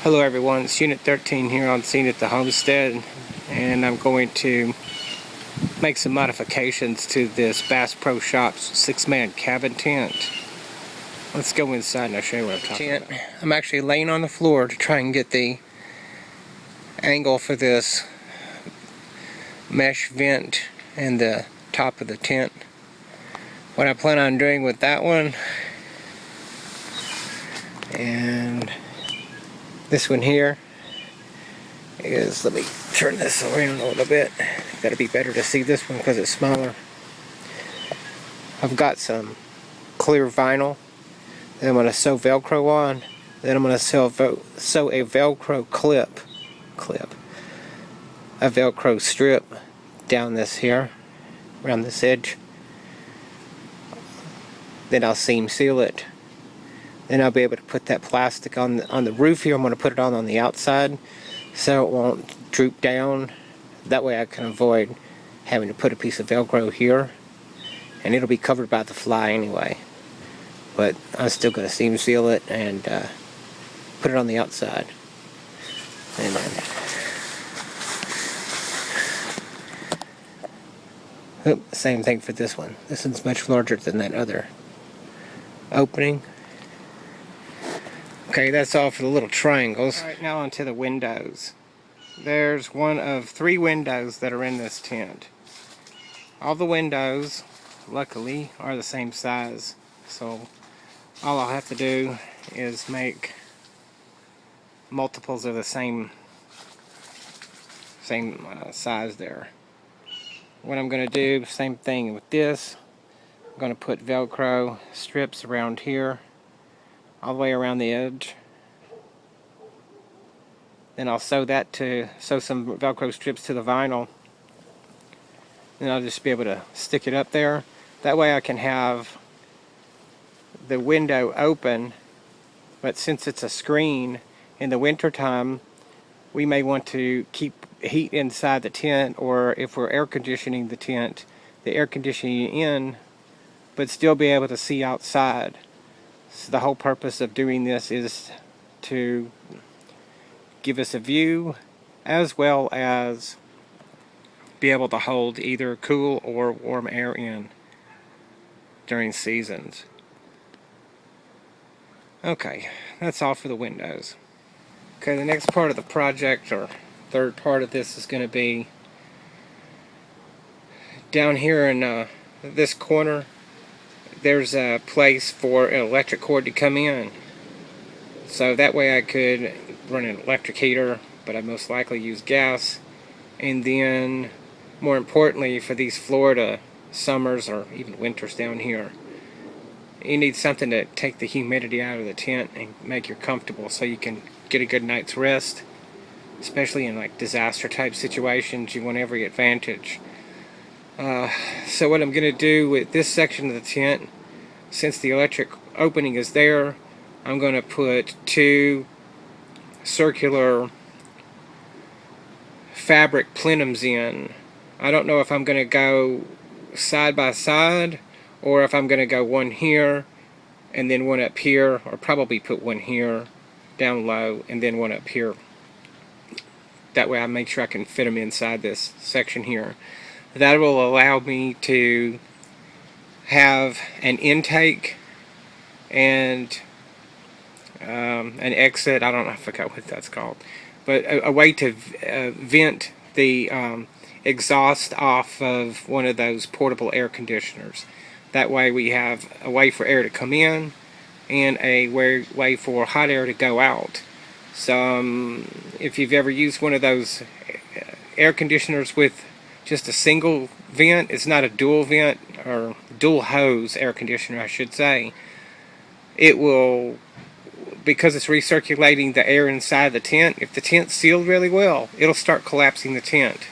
Hello everyone, it's Unit 13 here on scene at the homestead, and I'm going to make some modifications to this Bass Pro Shops 6-man cabin tent. Let's go inside and I'll show you what I'm talking about. I'm actually laying on the floor to try and get the angle for this mesh vent in the top of the tent. What I plan on doing with that one and this one here is, let me turn this around a little bit. That'll be better to see this one because it's smaller. I've got some clear vinyl that I'm going to sew Velcro on. Then I'm going to sew a Velcro clip, a Velcro strip down this here, around this edge. Then I'll seam seal it. Then I'll be able to put that plastic on the roof here. I'm going to put it on the outside so it won't droop down. That way I can avoid having to put a piece of Velcro here, and it'll be covered by the fly anyway. But I'm still going to seam seal it and put it on the outside. And then, same thing for this one. This one's much larger than that other opening. Okay, that's all for the little triangles. Alright, now onto the windows. There's one of 3 windows that are in this tent. All the windows, luckily, are the same size. So all I'll have to do is make multiples of the same size there. What I'm going to do, same thing with this. I'm going to put Velcro strips around here, all the way around the edge. Then I'll sew some Velcro strips to the vinyl. Then I'll just be able to stick it up there. That way I can have the window open, but since it's a screen, in the winter time we may want to keep heat inside the tent, or if we're air conditioning the tent, the air conditioning in, but still be able to see outside. So the whole purpose of doing this is to give us a view, as well as be able to hold either cool or warm air in during seasons. Okay, that's all for the windows. Okay, the next part of the project, or third part of this, is going to be down here in this corner. There's a place for an electric cord to come in. So that way I could run an electric heater, but I most likely use gas. And then, more importantly, for these Florida summers or even winters down here, you need something to take the humidity out of the tent and make you comfortable so you can get a good night's rest. Especially in like disaster type situations, you want every advantage. So what I'm going to do with this section of the tent, since the electric opening is there, I'm going to put 2 circular fabric plenums in. I don't know if I'm going to go side by side, or if I'm going to go one here and then one up here, or probably put one here down low and then one up here. That way I make sure I can fit them inside this section here. That will allow me to have an intake and an exit. I don't know, I forgot what that's called, but a way to vent the exhaust off of one of those portable air conditioners. That way we have a way for air to come in and a way for hot air to go out. So if you've ever used one of those air conditioners with just a single vent, it's not a dual vent or dual hose air conditioner, I should say, it will, because it's recirculating the air inside the tent, if the tent's sealed really well, it'll start collapsing the tent.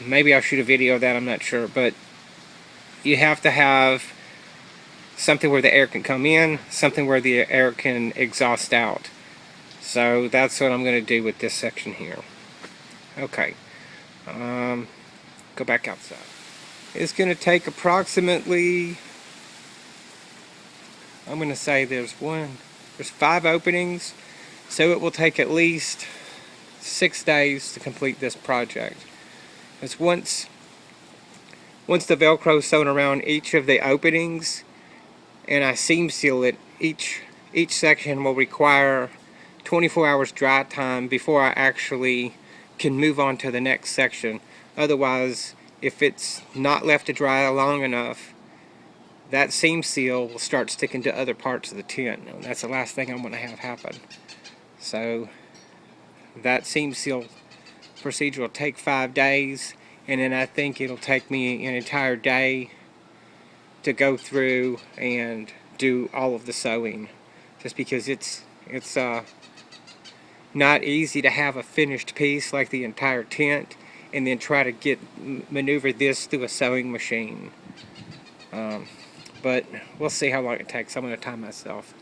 Maybe I'll shoot a video of that, I'm not sure, but you have to have something where the air can come in, something where the air can exhaust out. So that's what I'm going to do with this section here. Okay, go back outside. It's going to take approximately, I'm going to say there's 5 openings, So it will take at least 6 days to complete this project. Because once the Velcro is sewn around each of the openings and I seam seal it, each section will require 24 hours dry time before I actually can move on to the next section. Otherwise, if it's not left to dry long enough, that seam seal will start sticking to other parts of the tent. And that's the last thing I'm going to have happen. So that seam seal procedure will take 5 days, and then I think it'll take me an entire day to go through and do all of the sewing, just because it's not easy to have a finished piece like the entire tent and then try to maneuver this through a sewing machine. But we'll see how long it takes. I'm going to time myself.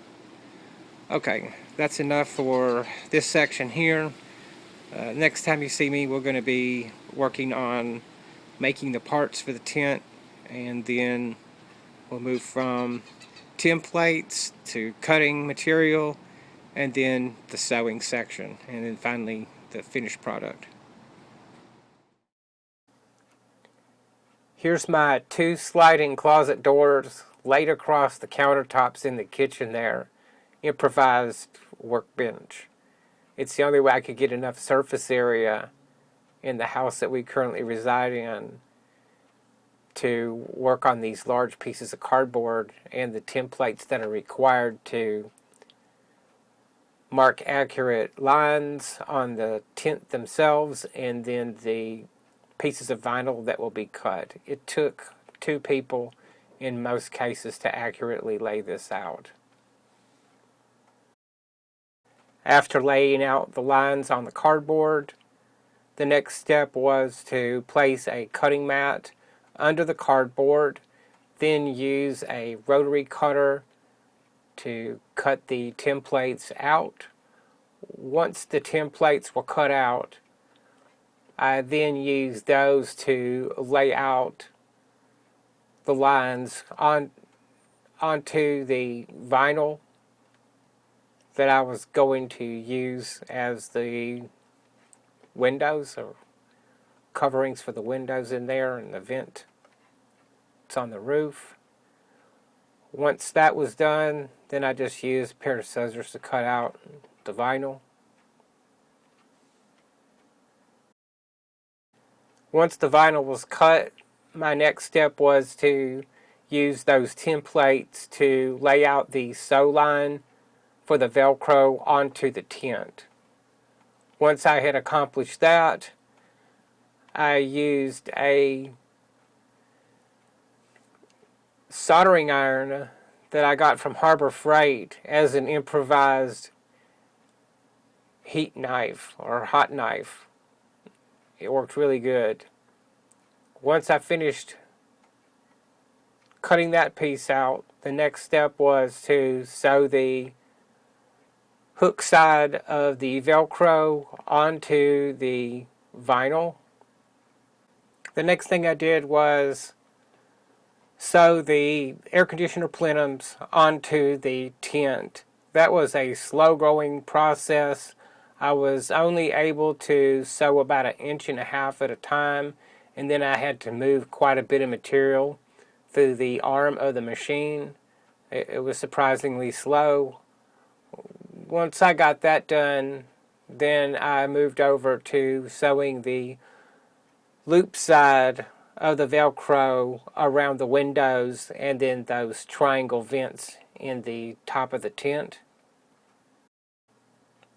Okay, that's enough for this section here. Next time you see me, we're going to be working on making the parts for the tent, and then we'll move from templates to cutting material, and then the sewing section, and then finally the finished product. Here's my 2 sliding closet doors laid across the countertops in the kitchen there. Improvised workbench. It's the only way I could get enough surface area in the house that we currently reside in to work on these large pieces of cardboard and the templates that are required to mark accurate lines on the tent themselves, and then the pieces of vinyl that will be cut. It took 2 people in most cases to accurately lay this out. After laying out the lines on the cardboard, the next step was to place a cutting mat under the cardboard, then use a rotary cutter to cut the templates out. Once the templates were cut out, I then used those to lay out the lines onto the vinyl that I was going to use as the windows or coverings for the windows in there and the vent. It's on the roof. Once that was done, then I just used a pair of scissors to cut out the vinyl. Once the vinyl was cut, my next step was to use those templates to lay out the sew line for the Velcro onto the tent. Once I had accomplished that, I used a soldering iron that I got from Harbor Freight as an improvised heat knife or hot knife. It worked really good. Once I finished cutting that piece out, the next step was to sew the hook side of the Velcro onto the vinyl. The next thing I did was sew the air conditioner plenums onto the tent. That was a slow growing process. I was only able to sew about 1.5 inches at a time, and then I had to move quite a bit of material through the arm of the machine. It was surprisingly slow. Once I got that done, then I moved over to sewing the loop side of the Velcro around the windows and then those triangle vents in the top of the tent.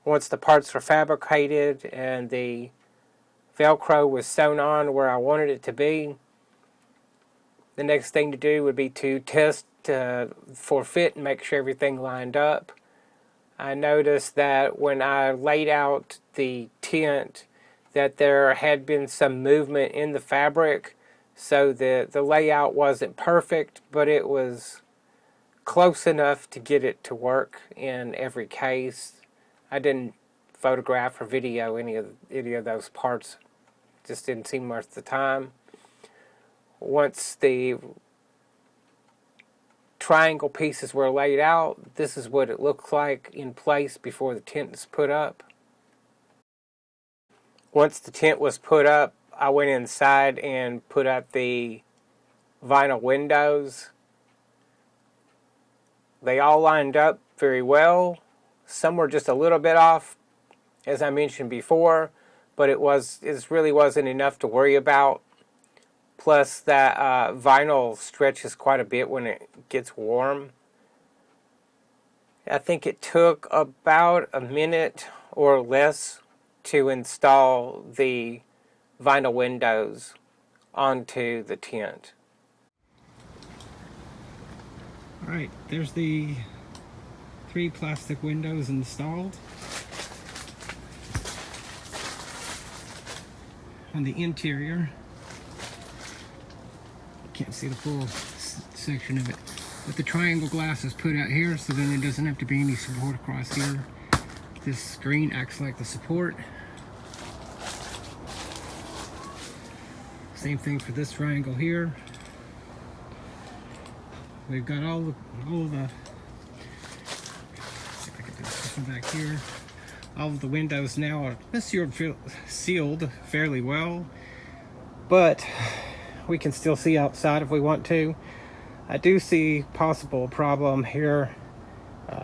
Once the parts were fabricated and the Velcro was sewn on where I wanted it to be, the next thing to do would be to test for fit and make sure everything lined up. I noticed that when I laid out the tent that there had been some movement in the fabric, so the layout wasn't perfect, but it was close enough to get it to work in every case. I didn't photograph or video any of those parts. Just didn't seem worth the time. Once the triangle pieces were laid out, this is what it looked like in place before the tent is put up. Once the tent was put up, I went inside and put up the vinyl windows. They all lined up very well. Some were just a little bit off, as I mentioned before, but it really wasn't enough to worry about. Plus, that vinyl stretches quite a bit when it gets warm. I think it took about a minute or less to install the vinyl windows onto the tent. Alright, there's the 3 plastic windows installed. On the interior, can't see the full section of it, but the triangle glass is put out here, so then there doesn't have to be any support across here. This screen acts like the support. Same thing for this triangle here. We've got all the see if I can do this one back here. All of the windows now are sealed fairly well, but we can still see outside if we want to. I do see possible problem here.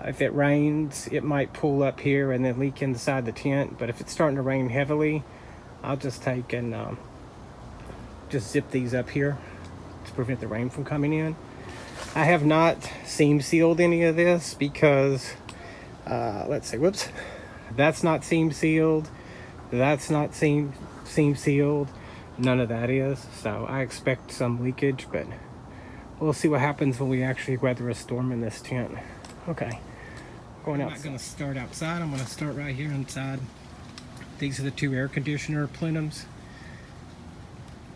If it rains, it might pull up here and then leak inside the tent, but if it's starting to rain heavily, I'll just take and just zip these up here to prevent the rain from coming in. I have not seam sealed any of this because let's see, whoops, that's not seam sealed, that's not seam sealed, none of that is, so I expect some leakage, but we'll see what happens when we actually weather a storm in this tent. Okay, going outside. I'm not going to start outside, I'm going to start right here inside. These are the 2 air conditioner plenums,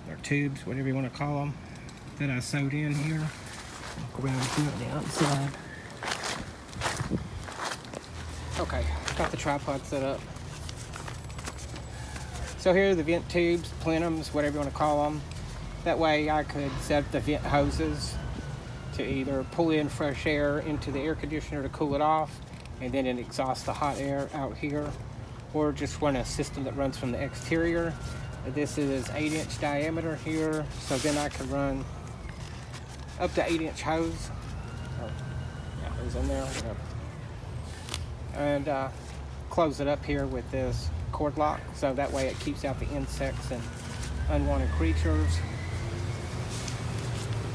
or tubes, whatever you want to call them, that I sewed in here. I'll go around here on the outside. Okay, got the tripod set up. So here are the vent tubes, plenums, whatever you want to call them. That way I could set up the vent hoses to either pull in fresh air into the air conditioner to cool it off, and then it exhausts the hot air out here, or just run a system that runs from the exterior. This is 8-inch diameter here, so then I can run up to 8-inch hose. Oh, yeah, hose in there. Yep. And close it up here with this cord lock, so that way it keeps out the insects and unwanted creatures.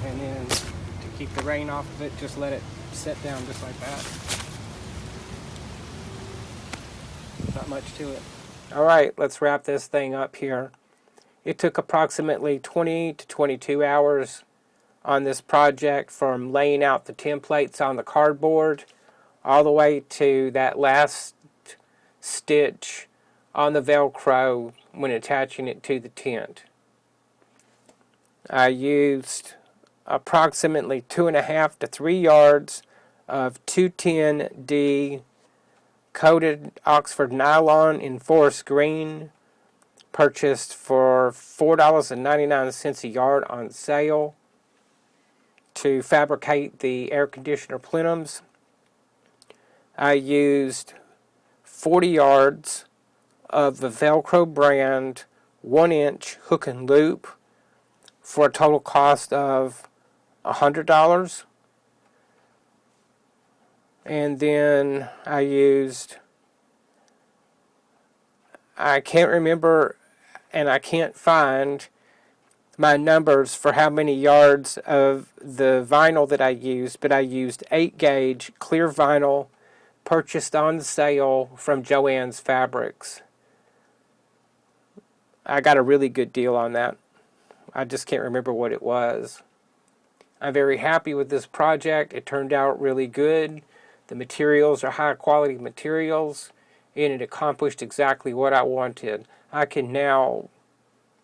And then to keep the rain off of it, just let it set down just like that. Not much to it. All right, let's wrap this thing up here. It took approximately 20 to 22 hours on this project, from laying out the templates on the cardboard all the way to that last stitch on the Velcro when attaching it to the tent. I used approximately 2.5 to 3 yards of 210D coated Oxford nylon in forest green, purchased for $4.99 a yard on sale, to fabricate the air conditioner plenums. I used 40 yards of the Velcro brand 1-inch hook and loop for a total cost of $100. And then I can't remember and I can't find my numbers for how many yards of the vinyl that I used, but I used 8-gauge clear vinyl purchased on sale from Joann's Fabrics. I got a really good deal on that. I just can't remember what it was. I'm very happy with this project. It turned out really good. The materials are high quality materials, and it accomplished exactly what I wanted. I can now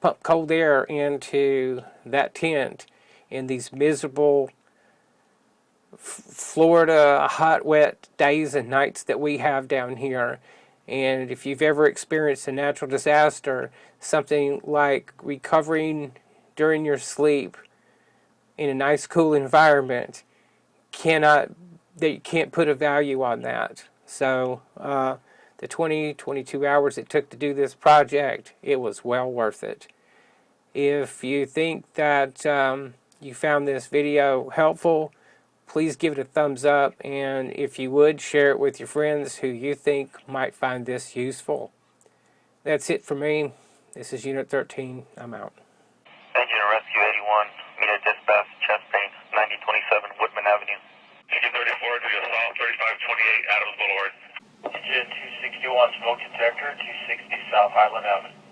pump cold air into that tent in these miserable Florida hot, wet days and nights that we have down here. And if you've ever experienced a natural disaster, something like recovering during your sleep in a nice, cool environment you can't put a value on that. So the 22 hours it took to do this project, it was well worth it. If you think that you found this video helpful, please give it a thumbs up, and if you would, share it with your friends who you think might find this useful. That's it for me. This is Unit 13. I'm out. Engine and Rescue 81, meet at dispatch, chest pain, 9027 Woodman Avenue. Engine 34 to the south, 3528 Adams Boulevard. Engine 261 smoke detector, 260 South Highland Avenue.